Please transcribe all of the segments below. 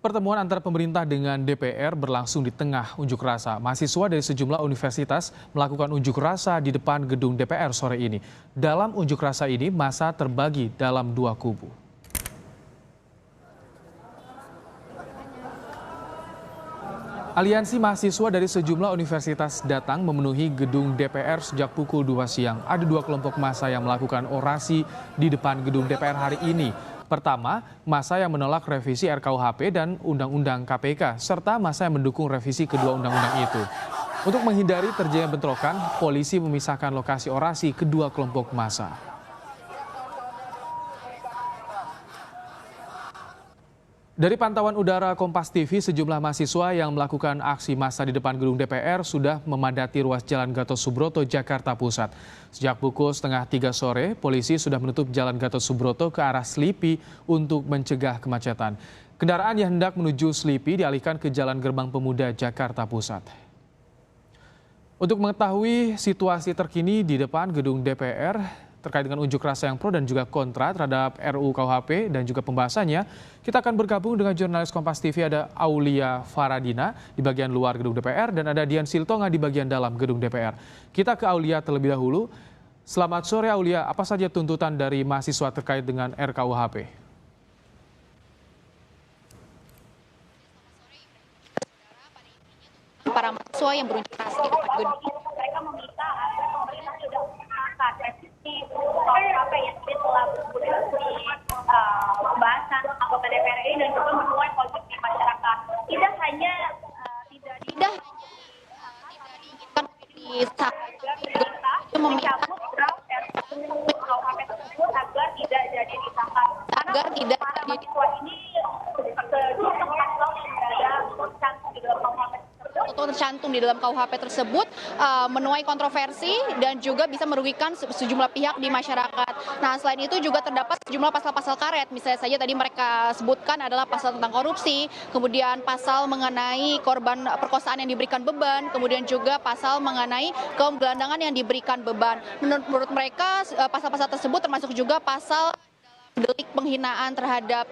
Pertemuan antara pemerintah dengan DPR berlangsung di tengah unjuk rasa. Mahasiswa dari sejumlah universitas melakukan unjuk rasa di depan gedung DPR sore ini. Dalam unjuk rasa ini, massa terbagi dalam dua kubu. Aliansi mahasiswa dari sejumlah universitas datang memenuhi gedung DPR sejak pukul 2 siang. Ada dua kelompok massa yang melakukan orasi di depan gedung DPR hari ini. Pertama, massa yang menolak revisi RKUHP dan Undang-Undang KPK, serta massa yang mendukung revisi kedua undang-undang itu. Untuk menghindari terjadinya bentrokan, polisi memisahkan lokasi orasi kedua kelompok massa. Dari pantauan udara Kompas TV, sejumlah mahasiswa yang melakukan aksi massa di depan gedung DPR sudah memadati ruas Jalan Gatot Subroto, Jakarta Pusat. Sejak pukul setengah 3 sore, polisi sudah menutup Jalan Gatot Subroto ke arah Selipi untuk mencegah kemacetan. Kendaraan yang hendak menuju Selipi dialihkan ke Jalan Gerbang Pemuda, Jakarta Pusat. Untuk mengetahui situasi terkini di depan gedung DPR, terkait dengan unjuk rasa yang pro dan juga kontra terhadap RUU KUHP dan juga pembahasannya, kita akan bergabung dengan jurnalis Kompas TV, ada Aulia Faradina di bagian luar gedung DPR dan ada Dian Siltonga di bagian dalam gedung DPR. Kita ke Aulia terlebih dahulu. Selamat sore Aulia, apa saja tuntutan dari mahasiswa terkait dengan RKUHP? Para mahasiswa yang berunjuk rasa di depan gedung, mereka meminta agar pemerintah sudah mengangkat revisi KUHP yang telah bergulir di pembahasan anggota DPR ini dan juga menuai polemik di masyarakat. Tidak hanya tidak diinginkan pemerintah mencabut draft RUU KUHP tersebut agar tidak jadi disahkan. agar tidak Para mahasiswa ini sejumlah pasal yang berada tercantum di dalam KUHP tersebut menuai kontroversi dan juga bisa merugikan sejumlah pihak di masyarakat. Nah, selain itu juga terdapat sejumlah pasal-pasal karet. Misalnya saja tadi mereka sebutkan adalah pasal tentang korupsi, kemudian pasal mengenai korban perkosaan yang diberikan beban, kemudian juga pasal mengenai kaum gelandangan yang diberikan beban. Menurut mereka pasal-pasal tersebut termasuk juga pasal delik penghinaan terhadap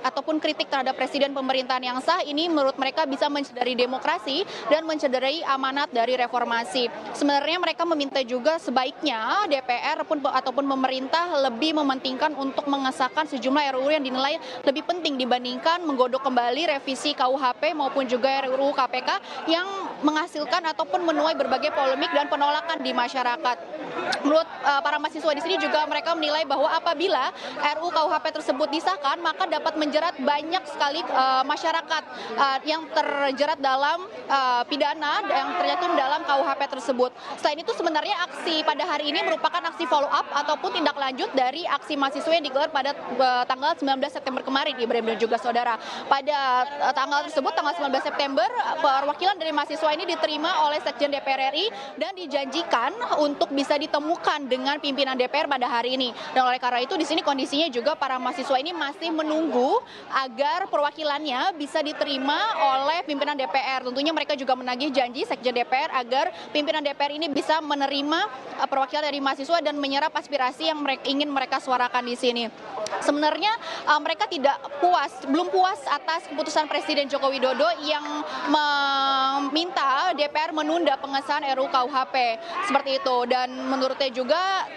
ataupun kritik terhadap presiden pemerintahan yang sah ini menurut mereka bisa mencederai demokrasi dan mencederai amanat dari reformasi. Sebenarnya mereka meminta juga sebaiknya DPR ataupun pemerintah lebih mementingkan untuk mengesahkan sejumlah RUU yang dinilai lebih penting dibandingkan menggodok kembali revisi KUHP maupun juga RUU KPK yang menghasilkan ataupun menuai berbagai polemik dan penolakan di masyarakat. Menurut para mahasiswa di sini juga mereka menilai bahwa apabila RUU KUHP tersebut disahkan, maka dapat menjerat banyak sekali masyarakat yang terjerat dalam pidana yang tercantum dalam KUHP tersebut. Selain itu sebenarnya aksi pada hari ini merupakan aksi follow up ataupun tindak lanjut dari aksi mahasiswa yang digelar pada tanggal 19 September kemarin, Ibrahim dan juga saudara. Pada tanggal tersebut, tanggal 19 September, perwakilan dari mahasiswa ini diterima oleh Sekjen DPR RI dan dijanjikan untuk bisa ditemukan dengan pimpinan DPR pada hari ini. Dan oleh karena itu di sini kondisinya juga para mahasiswa ini masih menunggu agar perwakilannya bisa diterima oleh pimpinan DPR. Tentunya mereka juga menagih janji Sekjen DPR agar pimpinan DPR ini bisa menerima perwakilan dari mahasiswa dan menyerap aspirasi yang ingin mereka suarakan di sini. Sebenarnya mereka belum puas atas keputusan Presiden Joko Widodo yang meminta DPR menunda pengesahan RUU KUHP seperti itu, dan menurutnya juga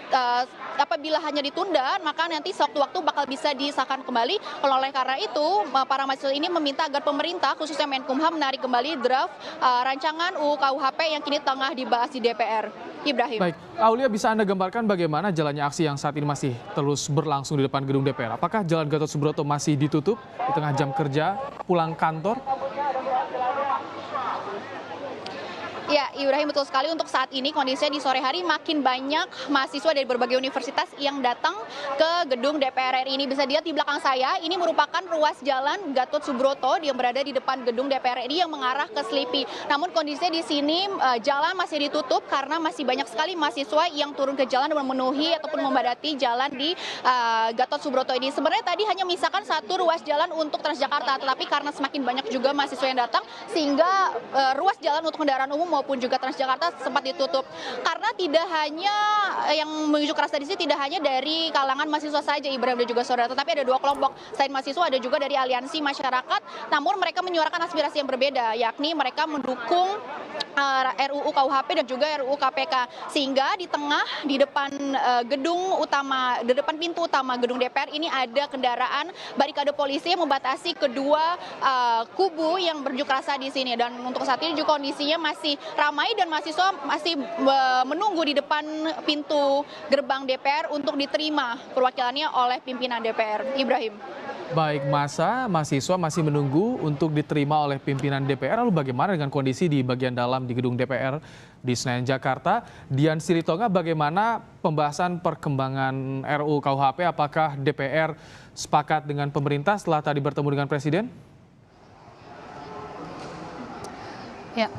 apabila hanya ditunda maka nanti sewaktu-waktu bakal bisa disahkan kembali. Oleh karena itu para mahasiswa ini meminta agar pemerintah khususnya Menkumham menarik kembali draft rancangan UU KUHP yang kini tengah dibahas di DPR. Ibrahim. Baik, Aulia, bisa Anda gambarkan bagaimana jalannya aksi yang saat ini masih terus berlangsung di depan gedung DPR? Apakah Jalan Gatot Subroto masih ditutup di tengah jam kerja pulang kantor? Ya, Ibrahim, betul sekali. Untuk saat ini kondisinya di sore hari makin banyak mahasiswa dari berbagai universitas yang datang ke gedung DPR RI ini. Bisa dilihat di belakang saya, ini merupakan ruas jalan Gatot Subroto yang berada di depan gedung DPR RI yang mengarah ke Selipi. Namun kondisinya di sini jalan masih ditutup karena masih banyak sekali mahasiswa yang turun ke jalan dan memenuhi ataupun memadati jalan di Gatot Subroto ini. Sebenarnya tadi hanya menyisakan satu ruas jalan untuk Transjakarta, tetapi karena semakin banyak juga mahasiswa yang datang sehingga ruas jalan untuk kendaraan umum maupun juga juga Transjakarta sempat ditutup. Karena tidak hanya yang mengunjuk rasa di sini tidak hanya dari kalangan mahasiswa saja, Ibrahim dan juga saudara, tetapi ada dua kelompok. Selain mahasiswa ada juga dari aliansi masyarakat, namun mereka menyuarakan aspirasi yang berbeda, yakni mereka mendukung RUU KUHP dan juga RUU KPK, sehingga di depan pintu utama gedung DPR ini ada kendaraan barikade polisi yang membatasi kedua kubu yang berunjuk rasa di sini. Dan untuk saat ini juga kondisinya masih ramai dan mahasiswa masih menunggu di depan pintu gerbang DPR untuk diterima perwakilannya oleh pimpinan DPR. Ibrahim. Baik, mahasiswa masih menunggu untuk diterima oleh pimpinan DPR. Lalu bagaimana dengan kondisi di bagian dalam di gedung DPR di Senayan, Jakarta? Dian Silitonga, bagaimana pembahasan perkembangan RUU KUHP? Apakah DPR sepakat dengan pemerintah setelah tadi bertemu dengan Presiden? Ya,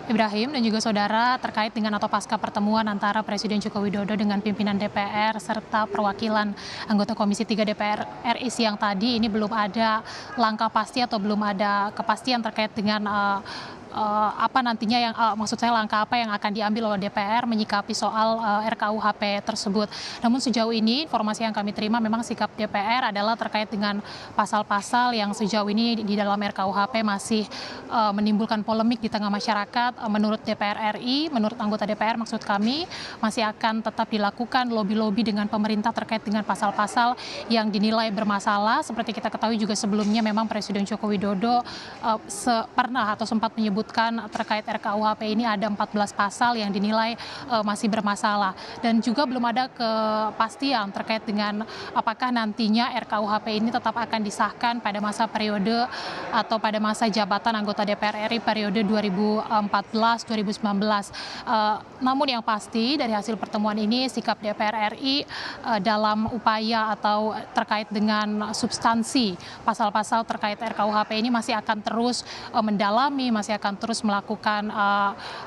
Ibrahim dan juga saudara, terkait dengan atau pasca pertemuan antara Presiden Joko Widodo dengan pimpinan DPR serta perwakilan anggota Komisi 3 DPR RI siang tadi, ini belum ada langkah pasti atau belum ada kepastian terkait dengan apa nantinya yang maksud saya langkah apa yang akan diambil oleh DPR menyikapi soal RKUHP tersebut. Namun sejauh ini informasi yang kami terima memang sikap DPR adalah terkait dengan pasal-pasal yang sejauh ini di dalam RKUHP masih menimbulkan polemik di tengah masyarakat. Menurut DPR RI, menurut anggota DPR maksud kami, masih akan tetap dilakukan lobby-lobby dengan pemerintah terkait dengan pasal-pasal yang dinilai bermasalah. Seperti kita ketahui juga sebelumnya memang Presiden Joko Widodo pernah atau sempat menyebutkan terkait RKUHP ini ada 14 pasal yang dinilai masih bermasalah. Dan juga belum ada kepastian terkait dengan apakah nantinya RKUHP ini tetap akan disahkan pada masa periode atau pada masa jabatan anggota DPR RI periode 2014-2019. Namun yang pasti dari hasil pertemuan ini sikap DPR RI dalam upaya atau terkait dengan substansi pasal-pasal terkait RKUHP ini masih akan terus mendalami, masih akan terus melakukan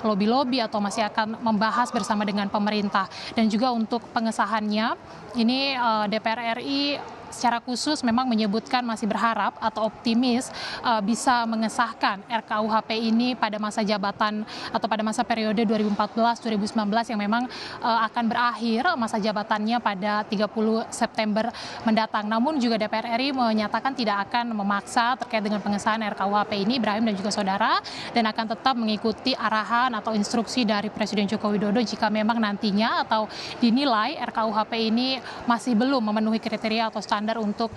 lobby-lobby atau masih akan membahas bersama dengan pemerintah. Dan juga untuk pengesahannya ini DPR RI secara khusus memang menyebutkan masih berharap atau optimis bisa mengesahkan RKUHP ini pada masa jabatan atau pada masa periode 2014-2019 yang memang akan berakhir masa jabatannya pada 30 September mendatang. Namun juga DPR RI menyatakan tidak akan memaksa terkait dengan pengesahan RKUHP ini, Ibrahim dan juga saudara, dan akan tetap mengikuti arahan atau instruksi dari Presiden Joko Widodo jika memang nantinya atau dinilai RKUHP ini masih belum memenuhi kriteria atau standar untuk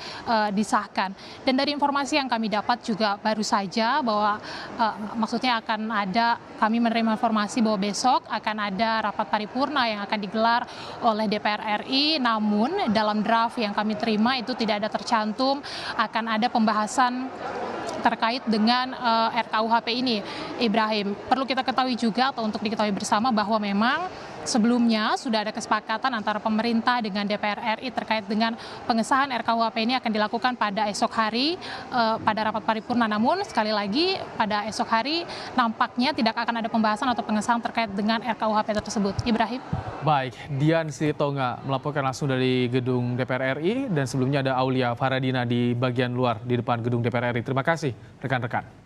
disahkan. Dan dari informasi yang kami dapat juga baru saja bahwa maksudnya kami menerima informasi bahwa besok akan ada rapat paripurna yang akan digelar oleh DPR RI, namun dalam draft yang kami terima itu tidak ada tercantum akan ada pembahasan terkait dengan RKUHP ini. Ibrahim, perlu kita ketahui juga atau untuk diketahui bersama bahwa memang sebelumnya sudah ada kesepakatan antara pemerintah dengan DPR RI terkait dengan pengesahan RKUHP ini akan dilakukan pada esok hari pada rapat paripurna. Namun sekali lagi pada esok hari nampaknya tidak akan ada pembahasan atau pengesahan terkait dengan RKUHP tersebut. Ibrahim. Baik, Dian Silitonga melaporkan langsung dari gedung DPR RI dan sebelumnya ada Aulia Faradina di bagian luar di depan gedung DPR RI. Terima kasih rekan-rekan.